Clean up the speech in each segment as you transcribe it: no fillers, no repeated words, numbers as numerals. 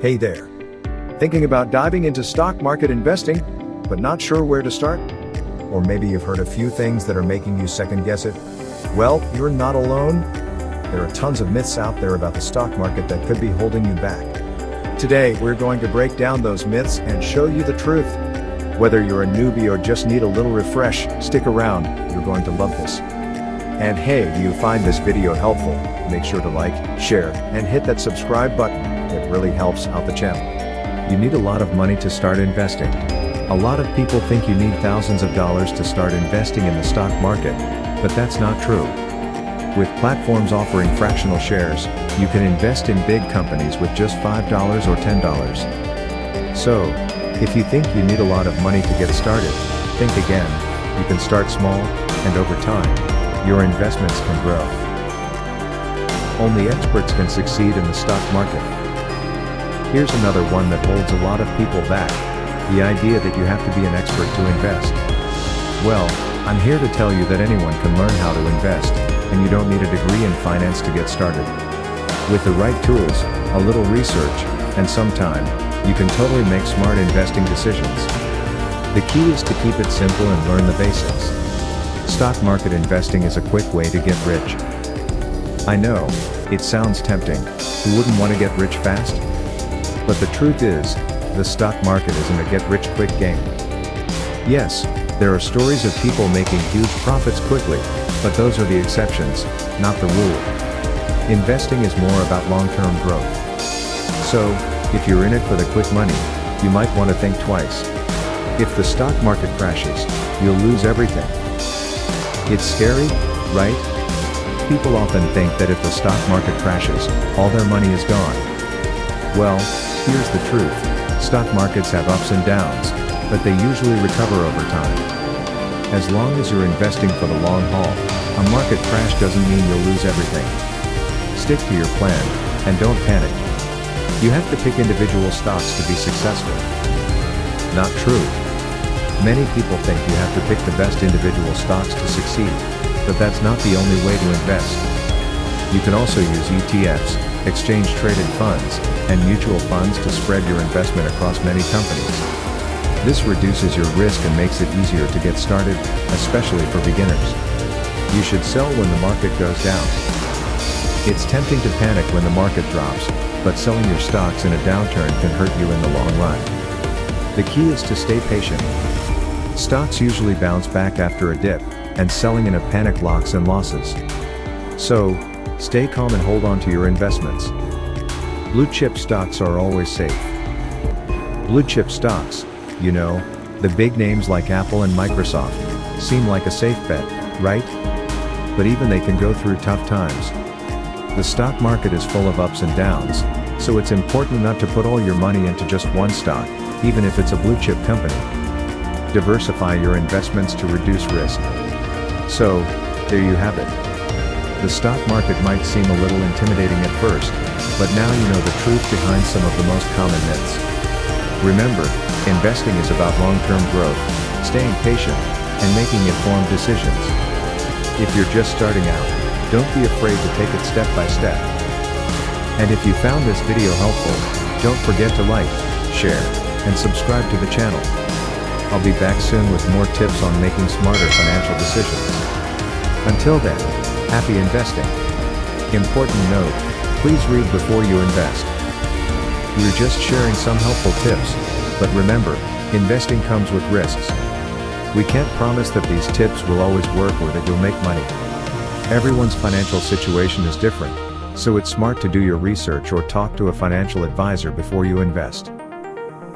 Hey there. Thinking about diving into stock market investing, but not sure where to start? Or maybe you've heard a few things that are making you second guess it? Well, you're not alone. There are tons of myths out there about the stock market that could be holding you back. Today, we're going to break down those myths and show you the truth. Whether you're a newbie or just need a little refresh, stick around, you're going to love this. And hey, do you find this video helpful? Make sure to like, share, and hit that subscribe button. It really helps out the channel. You need a lot of money to start investing. A lot of people think you need thousands of dollars to start investing in the stock market, but that's not true. With platforms offering fractional shares, you can invest in big companies with just $5 or $10. So, if you think you need a lot of money to get started, think again. You can start small, and over time, your investments can grow. Only experts can succeed in the stock market. Here's another one that holds a lot of people back: the idea that you have to be an expert to invest. Well, I'm here to tell you that anyone can learn how to invest, and you don't need a degree in finance to get started. With the right tools, a little research, and some time, you can totally make smart investing decisions. The key is to keep it simple and learn the basics. Stock market investing is a quick way to get rich. I know, it sounds tempting. Who wouldn't want to get rich fast? But the truth is, the stock market isn't a get-rich-quick game. Yes, there are stories of people making huge profits quickly, but those are the exceptions, not the rule. Investing is more about long-term growth. So, if you're in it for the quick money, you might want to think twice. If the stock market crashes, you'll lose everything. It's scary, right? People often think that if the stock market crashes, all their money is gone. Well, here's the truth. Stock markets have ups and downs, but they usually recover over time. As long as you're investing for the long haul, a market crash doesn't mean you'll lose everything. Stick to your plan, and don't panic. You have to pick individual stocks to be successful. Not true. Many people think you have to pick the best individual stocks to succeed, but that's not the only way to invest. You can also use ETFs, exchange-traded funds, and mutual funds to spread your investment across many companies. This reduces your risk and makes it easier to get started, especially for beginners. You should sell when the market goes down. It's tempting to panic when the market drops, but selling your stocks in a downturn can hurt you in the long run. The key is to stay patient. Stocks usually bounce back after a dip, and selling in a panic locks in losses. So, stay calm and hold on to your investments. Blue chip stocks are always safe. Blue chip stocks, you know, the big names like Apple and Microsoft, seem like a safe bet, right? But even they can go through tough times. The stock market is full of ups and downs, so it's important not to put all your money into just one stock, even if it's a blue chip company. Diversify your investments to reduce risk. So, there you have it. The stock market might seem a little intimidating at first, but now you know the truth behind some of the most common myths. Remember, investing is about long-term growth, staying patient, and making informed decisions. If you're just starting out, don't be afraid to take it step by step. And if you found this video helpful, don't forget to like, share, and subscribe to the channel. I'll be back soon with more tips on making smarter financial decisions. Until then, happy investing. Important note, please read before you invest. We're just sharing some helpful tips, but remember, investing comes with risks. We can't promise that these tips will always work or that you'll make money. Everyone's financial situation is different, so it's smart to do your research or talk to a financial advisor before you invest.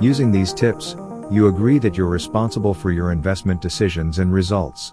Using these tips, you agree that you're responsible for your investment decisions and results.